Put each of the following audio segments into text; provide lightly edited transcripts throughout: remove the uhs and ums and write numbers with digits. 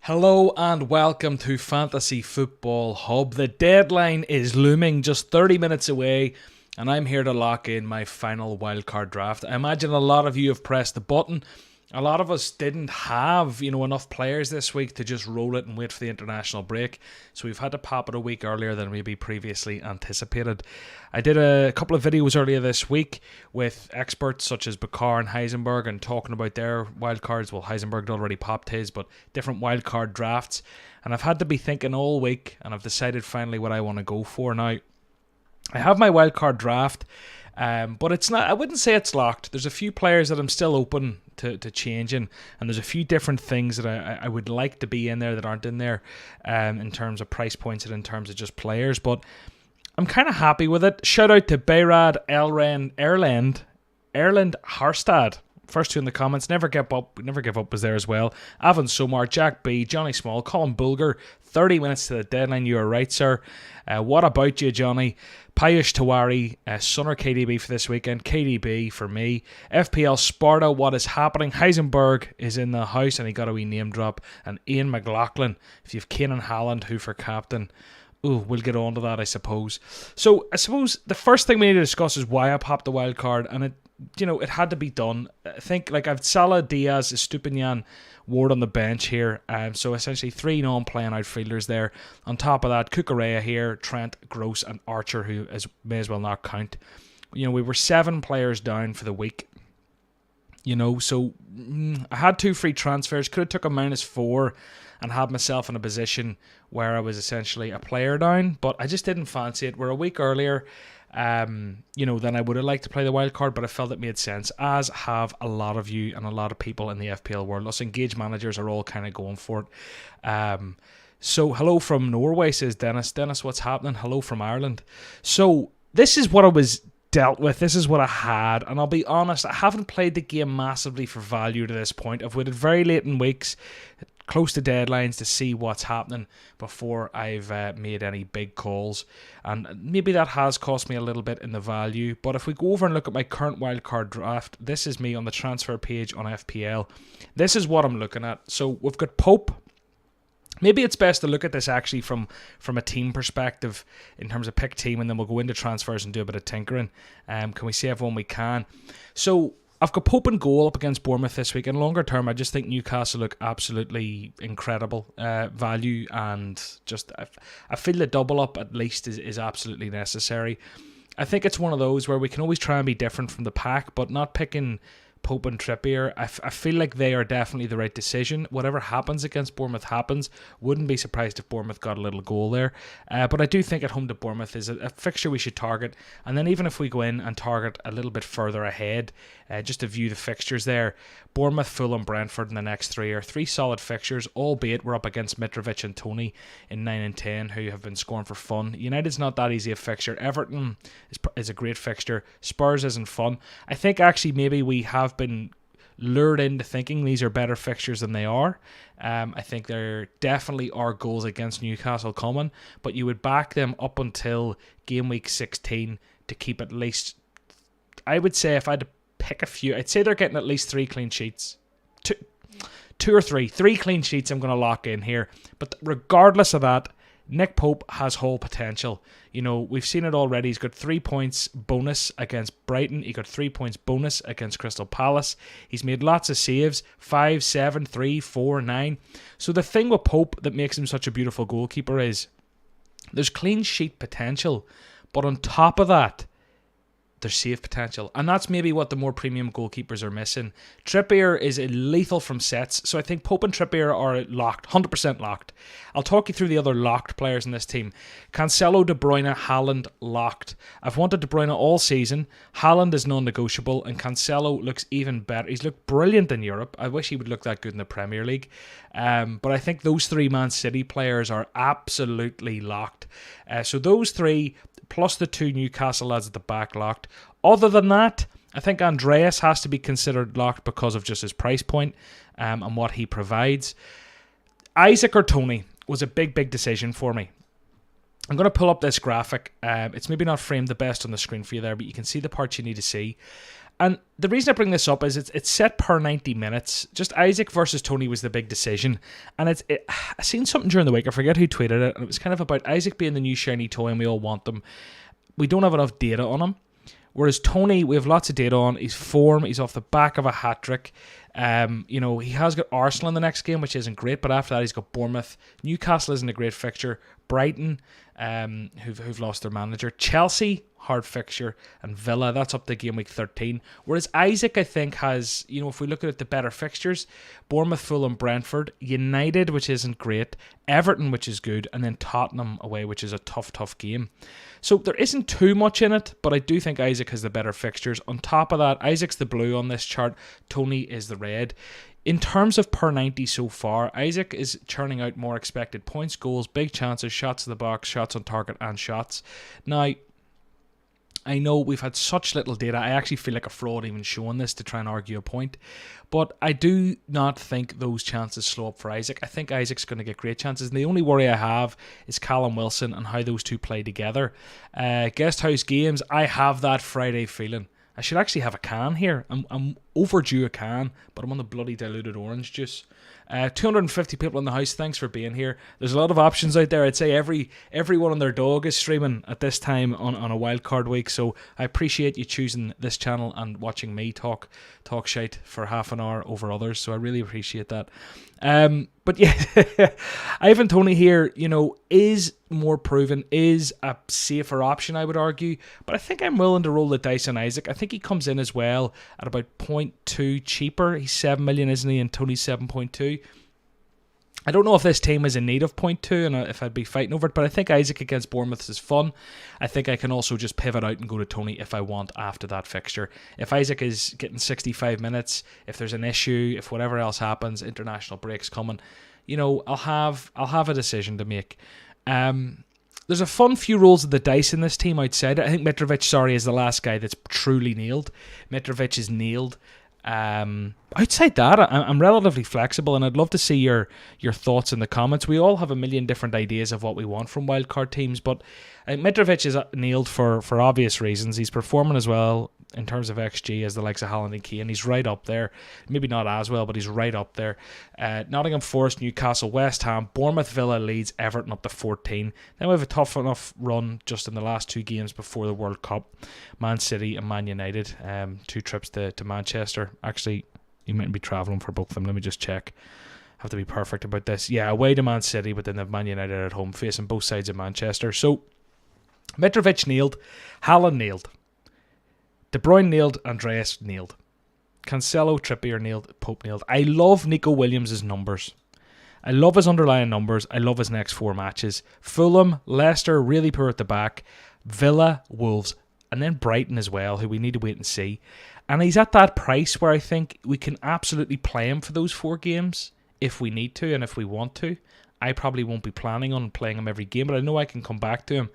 Hello and welcome to Fantasy Football Hub. The deadline is looming, just 30 minutes away, and I'm here to lock in my final wildcard draft. I imagine a lot of you have pressed the button. A lot of us didn't have, enough players this week to just roll it and wait for the international break. So we've had to pop it a week earlier than maybe previously anticipated. I did a couple of videos earlier this week with experts such as Bakar and Heisenberg and talking about their wildcards. Well, Heisenberg had already popped his, but different wildcard drafts. And I've had to be thinking all week, and I've decided finally what I want to go for. Now, I have my wildcard draft, but it's not. I wouldn't say it's locked. There's a few players that I'm still open to changing, and there's a few different things that I would like to be in there that aren't in there, in terms of price points and in terms of just players. But I'm kind of happy with it. Shout out to Beirad Erland Harstad. First two in the comments. Never give up was there as well. Avon Somar, Jack B, Johnny Small, Colin Bulger. 30 minutes to the deadline. You are right, sir. What about you, Johnny? Payush Tawari, Sunner KDB for this weekend. KDB for me. FPL Sparta, what is happening? Heisenberg is in the house and he got a wee name drop. And Ian McLaughlin. If you've Kane and Haaland, who for captain? Ooh, we'll get on to that, I suppose. So, I suppose the first thing we need to discuss is why I popped the wild card, and it had to be done. I think, I've Salah, Diaz, Estupinian, Ward on the bench here. So, essentially, 3 non-playing outfielders there. On top of that, Cucurella here, Trent, Gross, and Archer, who may as well not count. We were 7 players down for the week. So I had 2 free transfers. Could have took a -4 and had myself in a position where I was essentially a player down, but I just didn't fancy it. We're a week earlier, than I would have liked to play the wild card, but I felt it made sense, as have a lot of you and a lot of people in the FPL world. Us engaged managers are all kind of going for it. So hello from Norway, says Dennis. Dennis, what's happening? Hello from Ireland. So this is what I was dealt with. This is what I had, and I'll be honest, I haven't played the game massively for value to this point. I've waited very late in weeks, close to deadlines, to see what's happening before I've made any big calls, and maybe that has cost me a little bit in the value. But if we go over and look at my current wildcard draft, this is me on the transfer page on FPL. This is what I'm looking at. So we've got Pope. Maybe it's best to look at this actually from a team perspective in terms of pick team, and then we'll go into transfers and do a bit of tinkering. Can we see everyone we can? So I've got Pope in goal up against Bournemouth this week. In longer term, I just think Newcastle look absolutely incredible value, and just I feel the double up at least is absolutely necessary. I think it's one of those where we can always try and be different from the pack, but not picking Pope and Trippier. I feel like they are definitely the right decision. Whatever happens against Bournemouth happens. Wouldn't be surprised if Bournemouth got a little goal there. But I do think at home to Bournemouth is a fixture we should target. And then even if we go in and target a little bit further ahead, just to view the fixtures there, Bournemouth, Fulham, Brentford in the next 3 are 3 solid fixtures, albeit we're up against Mitrovic and Toney in 9 and 10, who have been scoring for fun. United's not that easy a fixture. Everton is a great fixture. Spurs isn't fun. I think actually maybe we have been lured into thinking these are better fixtures than they are. I think there definitely are goals against Newcastle coming, but you would back them up until game week 16 to keep at least, I would say if I had to pick a few, I'd say they're getting at least 3 clean sheets. Two or three clean sheets I'm going to lock in here. But regardless of that, Nick Pope has whole potential. We've seen it already. He's got 3 points bonus against Brighton. He got 3 points bonus against Crystal Palace. He's made lots of saves. 5, 7, 3, 4, 9. So the thing with Pope that makes him such a beautiful goalkeeper is there's clean sheet potential. But on top of that, there's save potential, and that's maybe what the more premium goalkeepers are missing. Trippier is lethal from sets, so I think Pope and Trippier are locked, 100% locked. I'll talk you through the other locked players in this team. Cancelo, De Bruyne, Haaland, locked. I've wanted De Bruyne all season. Haaland is non-negotiable, and Cancelo looks even better. He's looked brilliant in Europe. I wish he would look that good in the Premier League. But I think those 3 Man City players are absolutely locked. So those 3, plus the 2 Newcastle lads at the back, locked. Other than that, I think Andreas has to be considered locked because of just his price point and what he provides. Isak or Toney was a big decision for me. I'm going to pull up this graphic. It's maybe not framed the best on the screen for you there, but you can see the parts you need to see. And the reason I bring this up is it's set per 90 minutes. Just Isak versus Toney was the big decision. And I seen something during the week, I forget who tweeted it, and it was kind of about Isak being the new shiny toy and we all want them. We don't have enough data on him. Whereas Toney, we have lots of data on. He's form. He's off the back of a hat-trick. He has got Arsenal in the next game, which isn't great. But after that, he's got Bournemouth. Newcastle isn't a great fixture. Brighton, who've lost their manager. Chelsea, hard fixture. And Villa, that's up to game week 13. Whereas Isak, I think, has, if we look at it, the better fixtures. Bournemouth, Fulham, Brentford. United, which isn't great. Everton, which is good. And then Tottenham away, which is a tough game. So there isn't too much in it, but I do think Isak has the better fixtures. On top of that, Isak's the blue on this chart. Toney is the red. In terms of per 90 so far, Isak is churning out more expected points, goals, big chances, shots in the box, shots on target, and shots. Now, I know we've had such little data. I actually feel like a fraud even showing this to try and argue a point. But I do not think those chances slow up for Isak. I think Isak's going to get great chances. And the only worry I have is Callum Wilson and how those two play together. Guest house games, I have that Friday feeling. I should actually have a can here. I'm overdue a can, but I'm on the bloody diluted orange juice. 250 people in the house. Thanks for being here. There's a lot of options out there. I'd say everyone and their dog is streaming at this time on a wildcard week. So I appreciate you choosing this channel and watching me talk shite for half an hour over others. So I really appreciate that. But yeah, Ivan Toney here, is more proven, is a safer option, I would argue. But I think I'm willing to roll the dice on Isak. I think he comes in as well at about 0.2 cheaper. He's 7 million, isn't he? And Toney's 7.2. I don't know if this team is in need of 0.2 and if I'd be fighting over it, but I think Isak against Bournemouth is fun. I think I can also just pivot out and go to Toney if I want after that fixture. If Isak is getting 65 minutes, if there's an issue, if whatever else happens, international breaks coming, I'll have a decision to make. There's a fun few rolls of the dice in this team outside. I think Mitrovic, is the last guy that's truly nailed. Mitrovic is nailed. Outside that, I'm relatively flexible, and I'd love to see your thoughts in the comments. We all have a million different ideas of what we want from wildcard teams, but Mitrovic is nailed for obvious reasons. He's performing as well in terms of XG as the likes of Haaland and Kane. He's right up there. Maybe not as well, but he's right up there. Nottingham Forest, Newcastle, West Ham, Bournemouth, Villa, Leeds, Everton up to 14. Then we have a tough enough run just in the last two games before the World Cup. Man City and Man United. 2 trips to Manchester. Actually, you mightn't be travelling for both of them. Let me just check. Have to be perfect about this. Yeah, away to Man City, but then the Man United at home, facing both sides of Manchester. So, Mitrovic nailed. Haaland nailed. De Bruyne nailed. Andreas nailed. Cancelo, Trippier nailed. Pope nailed. I love Nico Williams' numbers. I love his underlying numbers. I love his next 4 matches. Fulham, Leicester, really poor at the back. Villa, Wolves, and then Brighton as well, who we need to wait and see. And he's at that price where I think we can absolutely play him for those 4 games if we need to and if we want to. I probably won't be planning on playing him every game, but I know I can come back to him.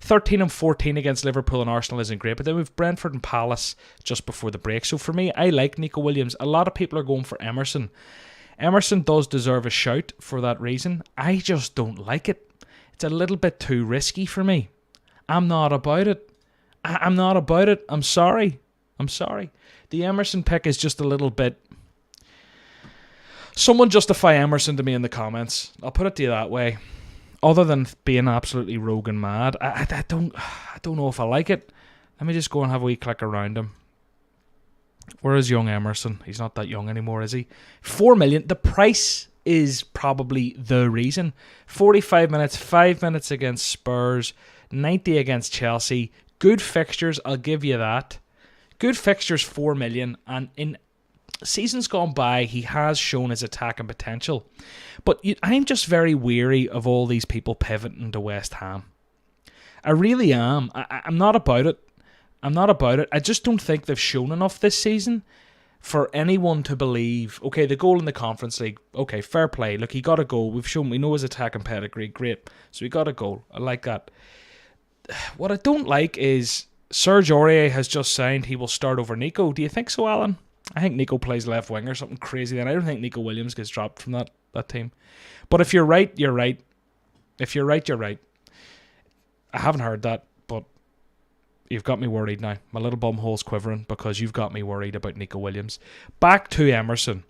13 and 14 against Liverpool and Arsenal isn't great, but then we've Brentford and Palace just before the break. So for me, I like Nico Williams. A lot of people are going for Emerson. Emerson does deserve a shout for that reason. I just don't like it. It's a little bit too risky for me. I'm not about it. I'm not about it. I'm sorry. The Emerson pick is just a little bit... Someone justify Emerson to me in the comments. I'll put it to you that way. Other than being absolutely rogue and mad, I don't know if I like it. Let me just go and have a wee click around him. Where is young Emerson? He's not that young anymore, is he? 4 million. The price is probably the reason. 45 minutes, 5 minutes against Spurs, 90 against Chelsea. Good fixtures, I'll give you that. Good fixtures, 4 million. And in seasons gone by, he has shown his attacking potential. But I'm just very weary of all these people pivoting to West Ham. I really am. I'm not about it. I just don't think they've shown enough this season for anyone to believe, okay, the goal in the Conference League, okay, fair play. Look, he got a goal. We know his attacking pedigree. Great. So he got a goal. I like that. What I don't like is Serge Aurier has just signed. He will start over Nico. Do you think so, Alan? I think Nico plays left wing or something crazy. Then I don't think Nico Williams gets dropped from that team. But if you're right, you're right. If you're right, you're right. I haven't heard that, but You've got me worried now. My little bum hole's quivering because you've got me worried about Nico Williams. Back to Emerson.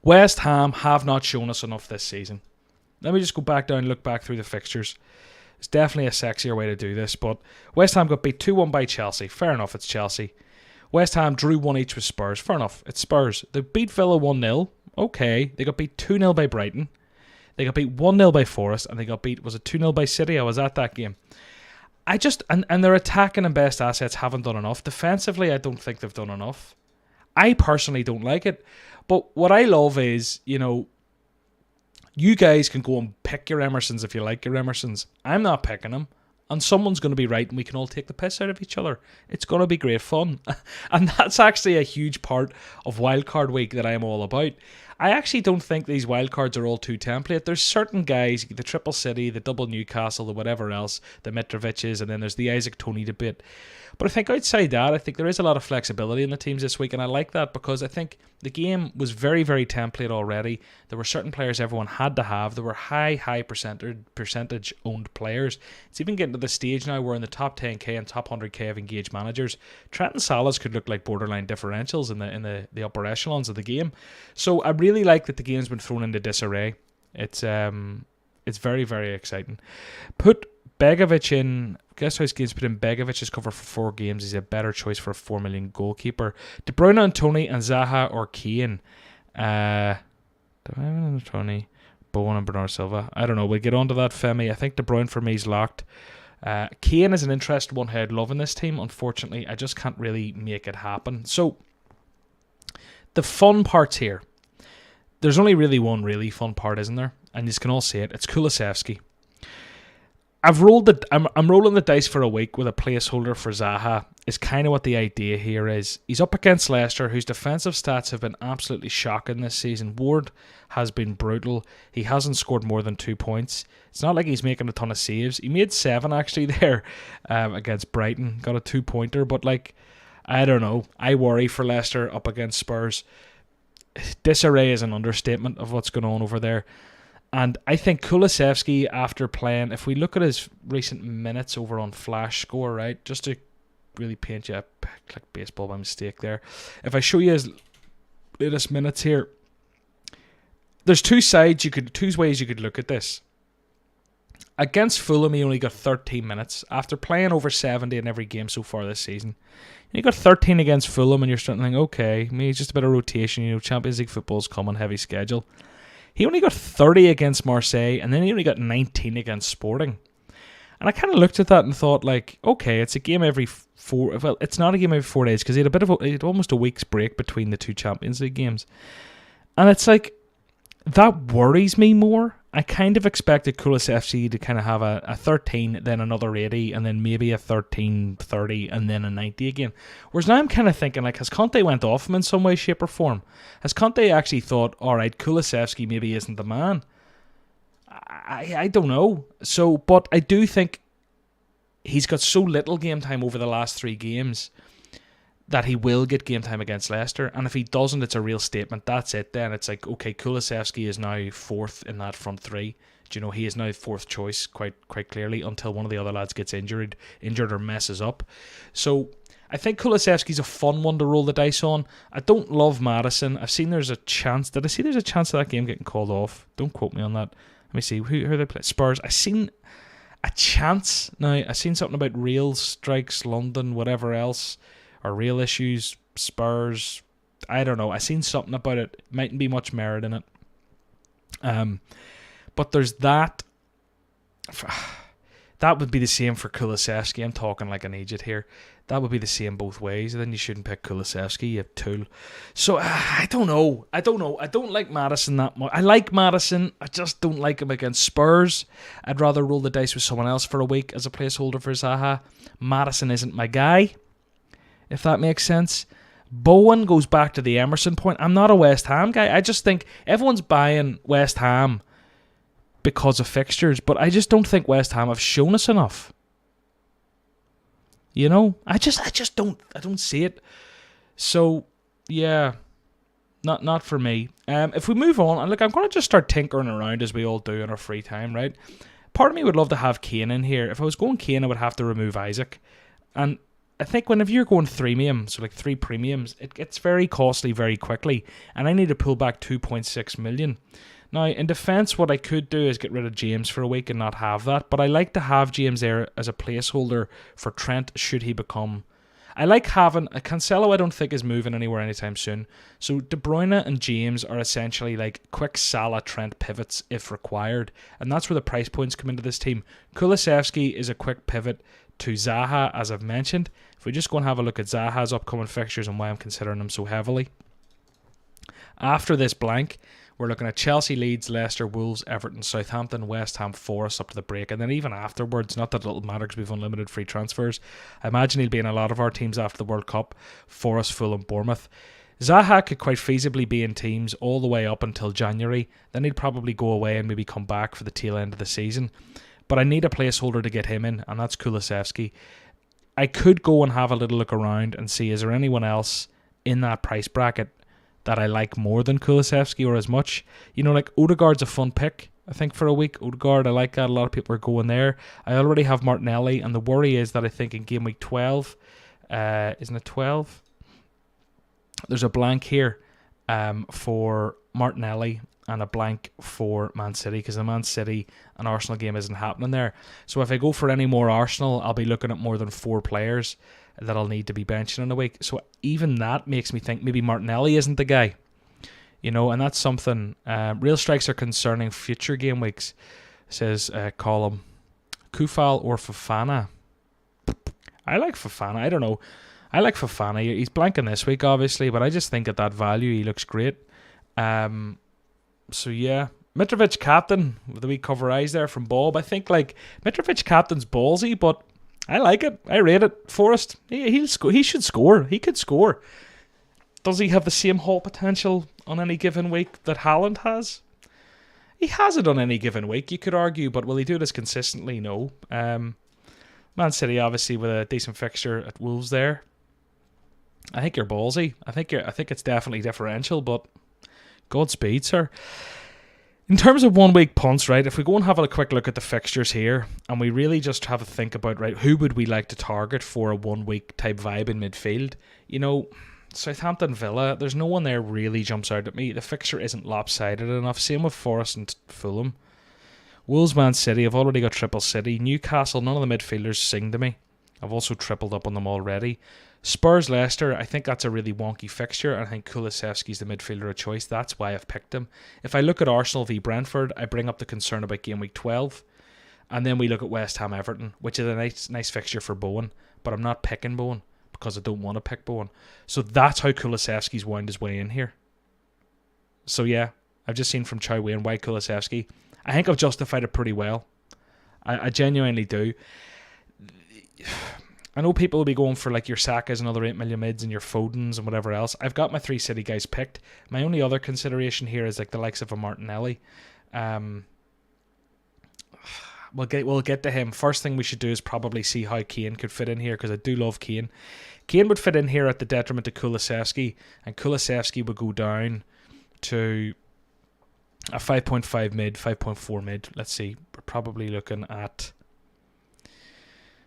West Ham have not shown us enough this season. Let me just go back down and look back through the fixtures. It's definitely a sexier way to do this, but West Ham got beat 2-1 by Chelsea. Fair enough, it's Chelsea. West Ham drew 1 each with Spurs. Fair enough, it's Spurs. They beat Villa 1-0. Okay. They got beat 2-0 by Brighton. They got beat 1-0 by Forest, and they got beat, was it 2-0 by City? I was at that game. And their attacking and best assets haven't done enough. Defensively, I don't think they've done enough. I personally don't like it. But what I love is, you guys can go and pick your Emersons if you like your Emersons. I'm not picking them. And someone's going to be right and we can all take the piss out of each other. It's going to be great fun. And that's actually a huge part of Wildcard Week that I am all about. I actually don't think these wildcards are all too template. There's certain guys, the Triple City, the Double Newcastle, the whatever else, the Mitroviches, and then there's the Isak Toney debate. But I think outside that, I think there is a lot of flexibility in the teams this week, and I like that because I think the game was very, very template already. There were certain players everyone had to have. There were high percentage owned players. It's even getting to the stage now where in the top 10k and top 100k of engaged managers, Trent and Salah's could look like borderline differentials in the upper echelons of the game. So I really like that the game's been thrown into disarray. It's very, very exciting. Put Begovic in. Guess House Games put in Begovic's cover for 4 games. He's a better choice for a 4 million goalkeeper. De Bruyne and Toney and Zaha or Kane. Do I have Toney, Bowen and Bernardo Silva? I don't know. We'll get on to that, Femi. I think De Bruyne for me is locked. Kane is an interesting one who I'd love in this team. Unfortunately, I just can't really make it happen. So, the fun parts here. There's only really one really fun part, isn't there? And you can all see it. It's Kulusevski. I'm rolling the dice for a week with a placeholder for Zaha. Is kind of what the idea here is. He's up against Leicester, whose defensive stats have been absolutely shocking this season. Ward has been brutal. He hasn't scored more than 2 points. It's not like he's making a ton of saves. He made 7 actually there against Brighton. Got a 2-pointer, but I don't know. I worry for Leicester up against Spurs. Disarray is an understatement of what's going on over there. And I think Kulusevski, after playing, if we look at his recent minutes over on Flash Score, right, just to really paint you, click baseball by mistake there. If I show you his latest minutes here, there's two ways you could look at this. Against Fulham, he only got 13 minutes after playing over 70 in every game so far this season. You got 13 against Fulham, and you're starting to think, okay, maybe it's just a bit of rotation. Champions League football's coming, heavy schedule. He only got 30 against Marseille, and then he only got 19 against Sporting. And I kind of looked at that and thought, okay, it's a game every 4... Well, it's not a game every 4 days, because he had almost a week's break between the 2 Champions League games. And it's that worries me more. I kind of expected Kulusevski to kind of have a 13, then another 80, and then maybe a 13, 30, and then a 90 again. Whereas now I'm kind of thinking, has Conte went off him in some way, shape, or form? Has Conte actually thought, all right, Kulusevski maybe isn't the man? I don't know. So, but I do think he's got so little game time over the last 3 games that he will get game time against Leicester. And if he doesn't, it's a real statement. That's it then. It's okay, Kulusevski is now 4th in that front 3. He is now 4th choice quite clearly until one of the other lads gets injured or messes up. So I think Kulusevski's a fun one to roll the dice on. I don't love Maddison. I've seen there's a chance. Did I see there's a chance of that game getting called off? Don't quote me on that. Let me see. Who are they playing? Spurs. I've seen a chance. Now, I've seen something about Real Strikes London, whatever else. Or Real Issues, Spurs, I don't know. I seen something about it. Mightn't be much merit in it. But there's that. That would be the same for Kulusevski. I'm talking like an idiot here. That would be the same both ways. Then you shouldn't pick Kulusevski, you tool. So, I don't know. I don't like Maddison that much. I like Maddison. I just don't like him against Spurs. I'd rather roll the dice with someone else for a week as a placeholder for Zaha. Maddison isn't my guy, if that makes sense. Bowen goes back to the Emerson point. I'm not a West Ham guy. I just think everyone's buying West Ham because of fixtures, but I just don't think West Ham have shown us enough. I just don't see it. So yeah, not for me. If we move on, and look, I'm going to just start tinkering around as we all do in our free time, right? Part of me would love to have Kane in here. If I was going Kane, I would have to remove Isak. And I think whenever you're going premium, so like 3 premiums, it gets very costly very quickly. And I need to pull back 2.6 million. Now, in defence, what I could do is get rid of James for a week and not have that. But I like to have James there as a placeholder for Trent should he become... I like having... Cancelo I don't think is moving anywhere anytime soon. So De Bruyne and James are essentially like quick Salah Trent pivots if required. And that's where the price points come into this team. Kulusevski is a quick pivot to Zaha, as I've mentioned. If we just go and have a look at Zaha's upcoming fixtures and why I'm considering him so heavily. After this blank... We're looking at Chelsea, Leeds, Leicester, Wolves, Everton, Southampton, West Ham, Forest up to the break. And then even afterwards, not that it'll matter because we've unlimited free transfers. I imagine he'll be in a lot of our teams after the World Cup. Forest, Fulham, Bournemouth. Zaha could quite feasibly be in teams all the way up until January. Then he'd probably go away and maybe come back for the tail end of the season. But I need a placeholder to get him in, and that's Kulusevski. I could go and have a little look around and see, is there anyone else in that price bracket that I like more than Kulusevski or as much. You know, like Odegaard's a fun pick, I think, for a week. Odegaard, I like that. A lot of people are going there. I already have Martinelli, and the worry is that I think in game week 12, isn't it 12? There's a blank here for Martinelli and a blank for Man City because the Man City and Arsenal game isn't happening there. So if I go for any more Arsenal, I'll be looking at more than 4 players that I'll need to be benching in a week. So even that makes me think maybe Martinelli isn't the guy. You know, and that's something. Real strikes are concerning future game weeks, says Column. Kufal or Fofana? I like Fofana. I don't know. I like Fofana. He's blanking this week, obviously, but I just think at that value, he looks great. So yeah. Mitrovic captain with the wee cover eyes there from Bob. I think like Mitrovic captain's ballsy, but I like it. I rate it. Forrest, he'll score. He should score. He could score. Does he have the same haul potential on any given week that Haaland has? He has it on any given week, you could argue, but will he do this consistently? No. Man City, obviously, with a decent fixture at Wolves there. I think you're ballsy. I think it's definitely differential, but Godspeed, sir. In terms of 1 week punts, right, if we go and have a quick look at the fixtures here and we really just have a think about, right, who would we like to target for a 1 week type vibe in midfield? You know, Southampton Villa, there's no one there really jumps out at me. The fixture isn't lopsided enough. Same with Forest and Fulham. Wolves, Man City, I've already got triple City. Newcastle, none of the midfielders sing to me. I've also tripled up on them already. Spurs Leicester, I think that's a really wonky fixture. I think Kulusevski's the midfielder of choice. That's why I've picked him. If I look at Arsenal v Brentford, I bring up the concern about game week 12. And then we look at West Ham Everton, which is a nice fixture for Bowen. But I'm not picking Bowen because I don't want to pick Bowen. So that's how Kulusevski's wound his way in here. So yeah, I've just seen from Chow Wayne why Kulusevski. I think I've justified it pretty well. I genuinely do. I know people will be going for like your Sakas and other 8 million mids and your Fodens and whatever else. I've got my 3 City guys picked. My only other consideration here is like the likes of a Martinelli. We'll get to him. First thing we should do is probably see how Kane could fit in here because I do love Kane. Kane would fit in here at the detriment of Kulusevski, and Kulusevski would go down to a 5.5 mid, 5.4 mid. Let's see. We're probably looking at...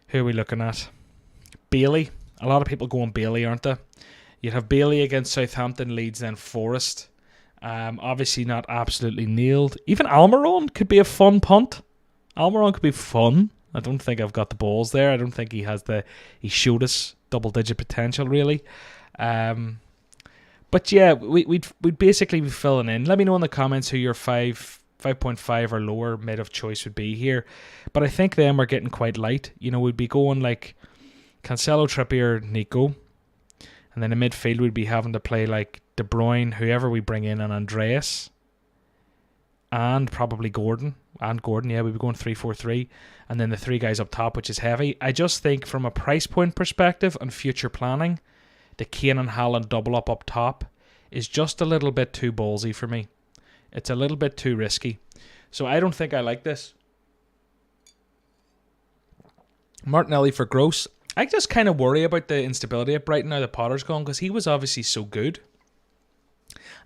Who are we looking at? Bailey. A lot of people going Bailey, aren't they? You'd have Bailey against Southampton, Leeds, then Forest. Obviously not absolutely nailed. Even Almiron could be a fun punt. Almiron could be fun. I don't think I've got the balls there. I don't think he has he showed us double-digit potential, really. But yeah, we'd basically be filling in. Let me know in the comments who your 5.5 or lower mid of choice would be here. But I think them are getting quite light. You know, we'd be going like Cancelo, Trippier, Nico. And then in midfield we'd be having to play like De Bruyne, whoever we bring in, and Andreas. And probably Gordon. And Gordon, yeah, we'd be going 3-4-3. And then the 3 guys up top, which is heavy. I just think from a price point perspective and future planning, the Kane and Haaland double up top is just a little bit too ballsy for me. It's a little bit too risky. So I don't think I like this. Martinelli for Gross. I just kind of worry about the instability at Brighton now that Potter's gone because he was obviously so good.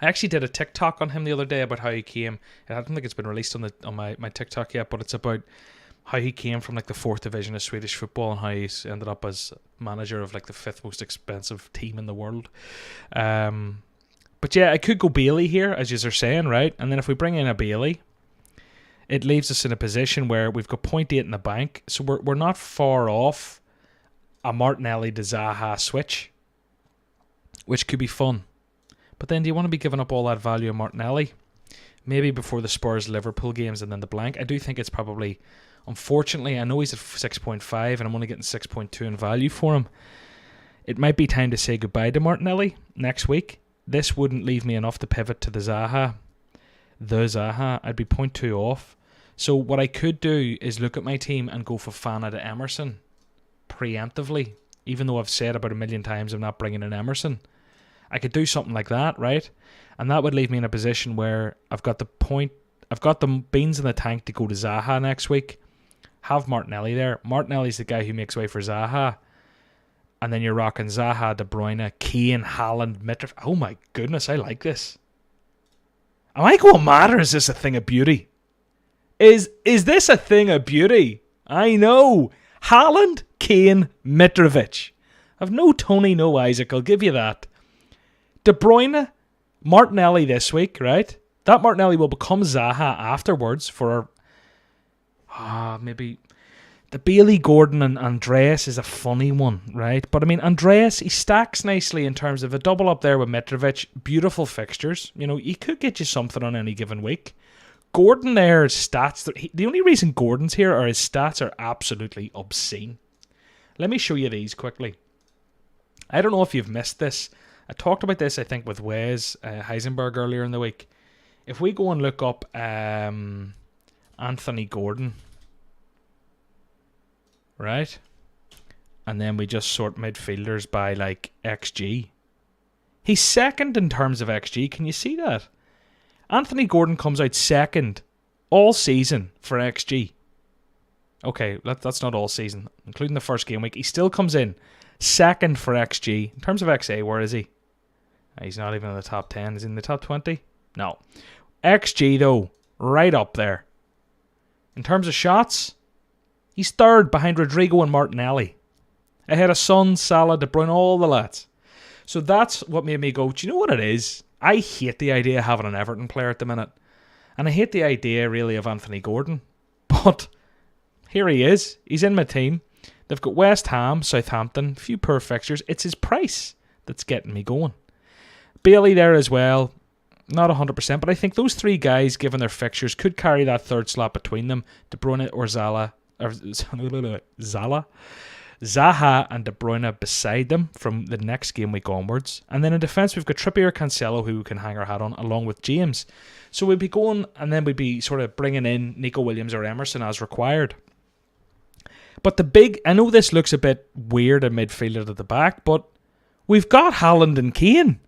I actually did a TikTok on him the other day about how he came. I don't think it's been released on my TikTok yet, but it's about how he came from like the 4th division of Swedish football and how he's ended up as manager of like the 5th most expensive team in the world. But yeah, I could go Bailey here, as you are saying, right? And then if we bring in a Bailey, it leaves us in a position where we've got 0.8 in the bank, so we're not far off a Martinelli to Zaha switch, which could be fun. But then do you want to be giving up all that value on Martinelli? Maybe before the Spurs-Liverpool games and then the blank. I do think it's probably, unfortunately, I know he's at 6.5 and I'm only getting 6.2 in value for him. It might be time to say goodbye to Martinelli next week. This wouldn't leave me enough to pivot to the Zaha. I'd be 0.2 off. So what I could do is look at my team and go for Fana to Emerson preemptively, even though I've said about 1,000,000 times I'm not bringing in Emerson. I could do something like that, right? And that would leave me in a position where I've got the beans in the tank to go to Zaha next week. Have Martinelli there. Martinelli's the guy who makes way for Zaha. And then you're rocking Zaha, De Bruyne, Kane, Haaland, Mitrovic. Oh my goodness, I like this. Am I going mad, or is this a thing of beauty? Is this a thing of beauty? I know. Haaland, Kane, Mitrovic. I've no Toney, no Isak, I'll give you that. De Bruyne, Martinelli this week, right? That Martinelli will become Zaha afterwards for maybe the Bailey, Gordon and Andreas is a funny one, right? But I mean, Andreas, he stacks nicely in terms of a double up there with Mitrovic. Beautiful fixtures. You know, he could get you something on any given week. Gordon there, his stats, the only reason Gordon's here are his stats are absolutely obscene. Let me show you these quickly. I don't know if you've missed this. I talked about this, I think, with Wes Heisenberg earlier in the week. If we go and look up Anthony Gordon, right? And then we just sort midfielders by like XG. He's second in terms of XG. Can you see that? Anthony Gordon comes out second all season for XG. Okay, that's not all season, including the first game week. He still comes in second for XG. In terms of XA, where is he? He's not even in the top 10. Is he in the top 20? No. XG, though, right up there. In terms of shots, he's third behind Rodrigo and Martinelli. Ahead of Son, Salah, De Bruyne, all the lads. So that's what made me go, do you know what it is? I hate the idea of having an Everton player at the minute. And I hate the idea, really, of Anthony Gordon. But here he is. He's in my team. They've got West Ham, Southampton, a few poor fixtures. It's his price that's getting me going. Bailey there as well. Not 100%, but I think those three guys, given their fixtures, could carry that third slot between them. De Bruyne or Zaha and De Bruyne beside them from the next game week onwards. And then in defence, we've got Trippier, Cancelo, who we can hang our hat on, along with James. So we'd be going, and then we'd be sort of bringing in Nico Williams or Emerson as required. But the big, I know this looks a bit weird in midfield at the back, but we've got Haaland and Kane.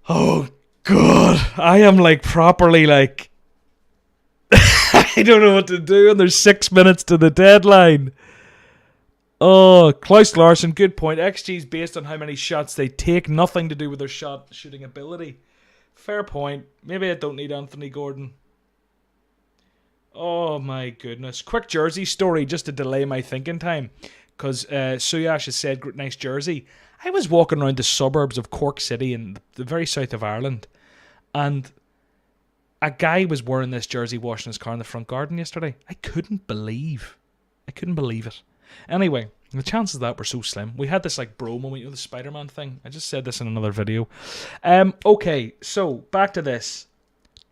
Oh, God. I am like properly like, I don't know what to do, and there's 6 minutes to the deadline. Oh, Klaus Larson, good point. XG is based on how many shots they take, nothing to do with their shooting ability. Fair point. Maybe I don't need Anthony Gordon. Oh my goodness. Quick jersey story just to delay my thinking time. Because Suyash has said, nice jersey. I was walking around the suburbs of Cork City in the very south of Ireland. And a guy was wearing this jersey washing his car in the front garden yesterday. I couldn't believe it. Anyway, the chances of that were so slim. We had this like bro moment, you know, the Spider-Man thing. I just said this in another video. Okay, so back to this.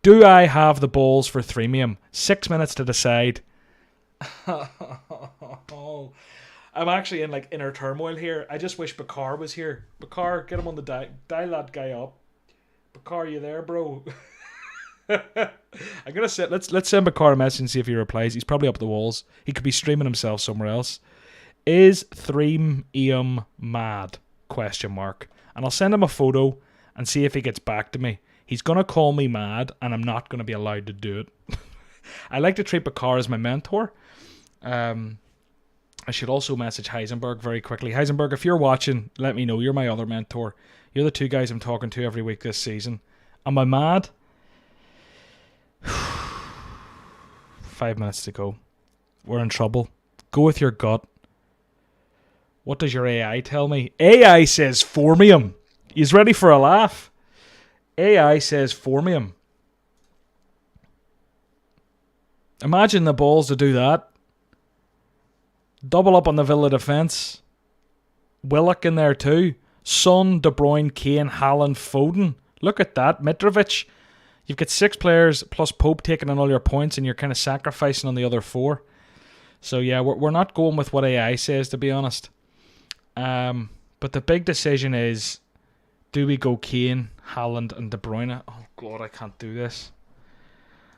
Do I have the balls for Threemium? 6 minutes to decide. I'm actually in like inner turmoil here. I just wish Bakar was here. Bakar, get him on the dial that guy up. Bakar, you there, bro? I'm gonna say let's send Bakar a message and see if he replies. He's probably up the walls. He could be streaming himself somewhere else. Is Threemium mad? ? And I'll send him a photo and see if he gets back to me. He's gonna call me mad, and I'm not gonna be allowed to do it. I like to treat Bakar as my mentor. I should also message Heisenberg very quickly. Heisenberg, if you're watching, let me know. You're my other mentor. You're the two guys I'm talking to every week this season. Am I mad? 5 minutes to go. We're in trouble. Go with your gut. What does your AI tell me? AI says Formium. He's ready for a laugh. AI says Formium. Imagine the balls to do that. Double up on the Villa defence. Willock in there too. Son, De Bruyne, Kane, Haaland, Foden. Look at that. Mitrovic. You've got 6 players plus Pope taking on all your points and you're kind of sacrificing on the other 4. So yeah, we're not going with what AI says, to be honest. But the big decision is, do we go Kane, Haaland and De Bruyne? Oh God, I can't do this.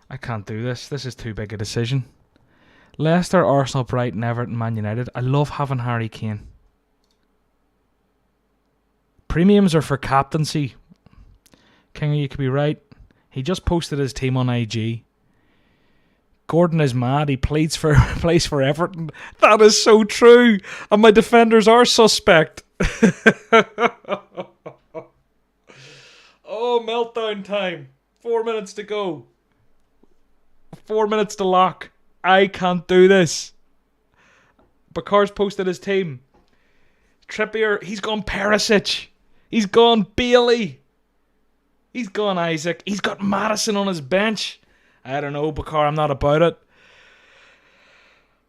I can't do this. This is too big a decision. Leicester, Arsenal, Brighton, Everton, Man United. I love having Harry Kane. Premiums are for captaincy. King, you could be right. He just posted his team on IG. Gordon is mad. He plays for Everton. That is so true. And my defenders are suspect. Oh, meltdown time. 4 minutes to go. 4 minutes to lock. I can't do this. Bakar's posted his team. Trippier, he's gone Perisic. He's gone Bailey. He's gone Isak. He's got Madison on his bench. I don't know, Bakar, I'm not about it.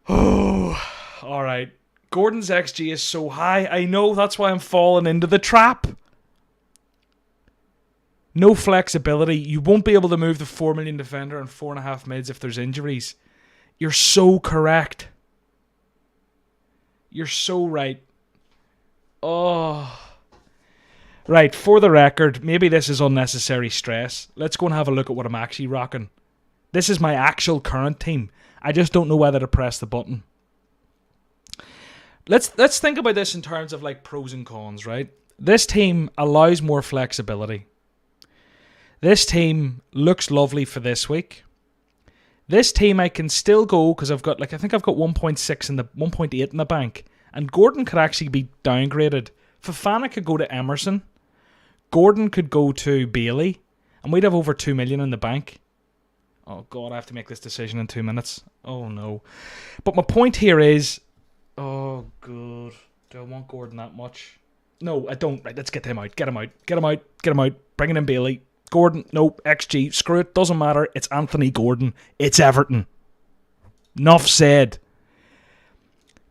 Oh, alright. Gordon's XG is so high. I know, that's why I'm falling into the trap. No flexibility. You won't be able to move the 4 million defender and 4.5 mids if there's injuries. You're so correct. You're so right. Oh. Right, for the record, maybe this is unnecessary stress. Let's go and have a look at what I'm actually rocking. This is my actual current team. I just don't know whether to press the button. Let's think about this in terms of like pros and cons, right? This team allows more flexibility. This team looks lovely for this week. This team I can still go because I've got I think I've got 1.6 in the 1.8 in the bank, and Gordon could actually be downgraded. Fofana could go to Emerson. Gordon could go to Bailey, and we'd have over 2 million in the bank. Oh God, I have to make this decision in 2 minutes. Oh no. But my point here is, oh God, do I want Gordon that much? No, I don't. Right, let's get him out. Get him out. Get him out. Get him out. Bringing in Bailey. Gordon, no, XG. Screw it. Doesn't matter. It's Anthony Gordon. It's Everton. Enough said.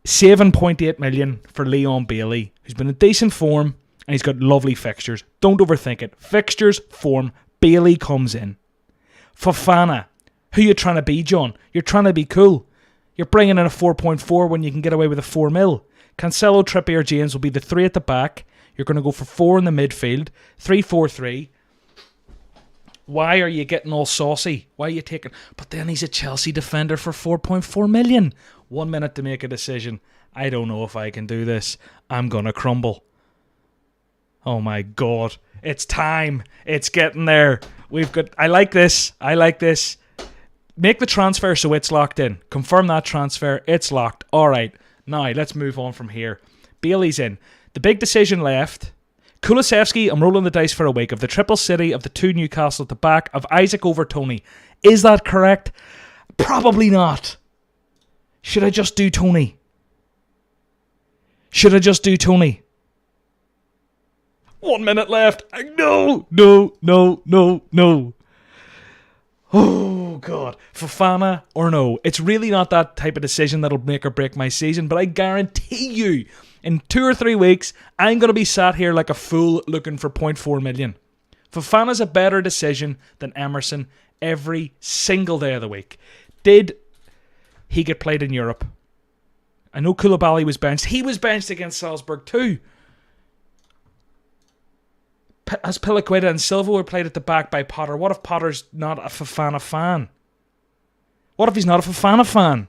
7.8 million for Leon Bailey, who's been in decent form, and he's got lovely fixtures. Don't overthink it. Fixtures, form, Bailey comes in. Fofana, who you trying to be, John? You're trying to be cool. You're bringing in a 4.4 when you can get away with a 4 mil. Cancelo, Trippier, James will be the 3 at the back. You're going to go for 4 in the midfield. 3-4-3. Why are you getting all saucy? Why are you taking... But then he's a Chelsea defender for 4.4 million. 1 minute to make a decision. I don't know if I can do this. I'm going to crumble. Oh my God. It's time. It's getting there. We've got... I like this. I like this. Make the transfer so it's locked in. Confirm that transfer. It's locked. All right. Now, let's move on from here. Bailey's in. The big decision left... Kulusevski, I'm rolling the dice for a week, of the triple city, of the 2 Newcastle at the back, of Isak over Toney. Is that correct? Probably not. Should I just do Toney? Should I just do Toney? 1 minute left. No. Oh, God. Fofana or no? It's really not that type of decision that'll make or break my season, but I guarantee you, in 2 or 3 weeks, I'm going to be sat here like a fool looking for 0.4 million. Fofana's a better decision than Emerson every single day of the week. Did he get played in Europe? I know Koulibaly was benched. He was benched against Salzburg too. As Piliqueta and Silva were played at the back by Potter. What if Potter's not a Fofana fan? What if he's not a Fofana fan?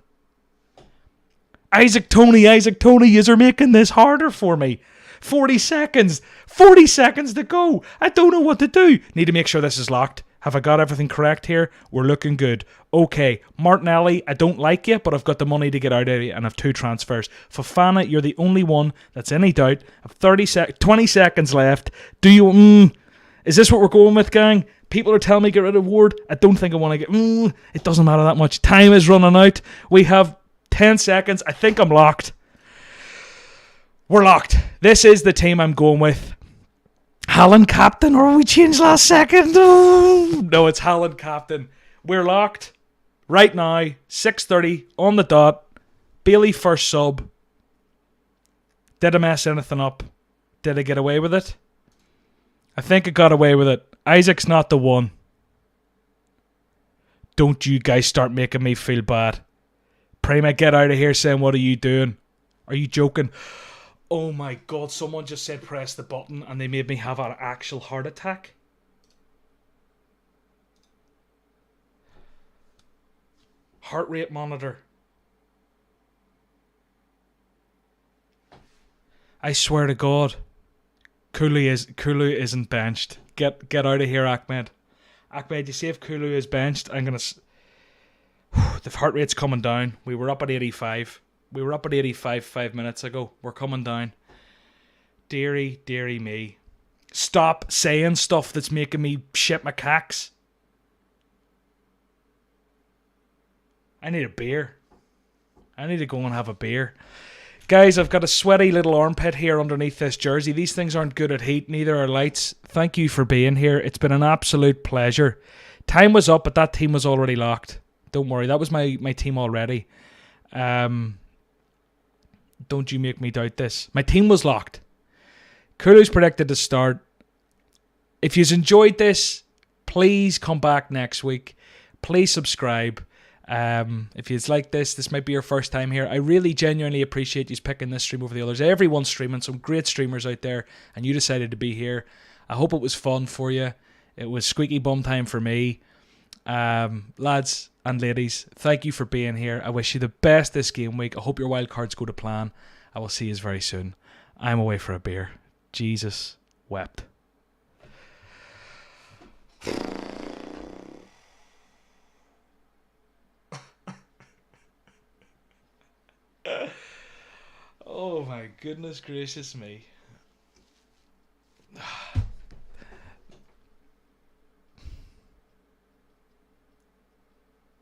Isak Toney, you're making this harder for me. 40 seconds to go. I don't know what to do. Need to make sure this is locked. Have I got everything correct here? We're looking good. Okay, Martinelli, I don't like you, but I've got the money to get out of you and I've 2 transfers. Fofana, you're the only one that's any doubt. I've 20 seconds left. Do you... Is this what we're going with, gang? People are telling me get rid of Ward. I don't think I want to get... it doesn't matter that much. Time is running out. We have 10 seconds. I think I'm locked. We're locked. This is the team I'm going with. Haaland captain, or we changed last second? No, it's Haaland captain. We're locked right now. 6:30 on the dot. Bailey first sub. Did I mess anything up? Did I get away with it? I think I got away with it. Isak's not the one. Don't you guys start making me feel bad. Prima, get out of here saying, what are you doing? Are you joking? Oh my God, someone just said press the button and they made me have an actual heart attack. Heart rate monitor. I swear to God, Kulu isn't benched. Get out of here, Ahmed. Ahmed, you see if Kulu is benched, I'm gonna. The heart rate's coming down. We were up at 85. We were up at 85 5 minutes ago. We're coming down. Deary me. Stop saying stuff that's making me shit my cacks. I need a beer. I need to go and have a beer. Guys, I've got a sweaty little armpit here underneath this jersey. These things aren't good at heat, neither are lights. Thank you for being here. It's been an absolute pleasure. Time was up, but that team was already locked. Don't worry, that was my team already. Don't you make me doubt this. My team was locked. Kulu's predicted to start. If you've enjoyed this, please come back next week. Please subscribe. If you like this might be your first time here. I really genuinely appreciate you picking this stream over the others. Everyone's streaming, some great streamers out there, and you decided to be here. I hope it was fun for you. It was squeaky bum time for me. Lads and ladies, thank you for being here. I wish you the best this game week. I hope your wild cards go to plan. I will see you very soon. I'm away for a beer. Jesus wept. Oh my goodness gracious me.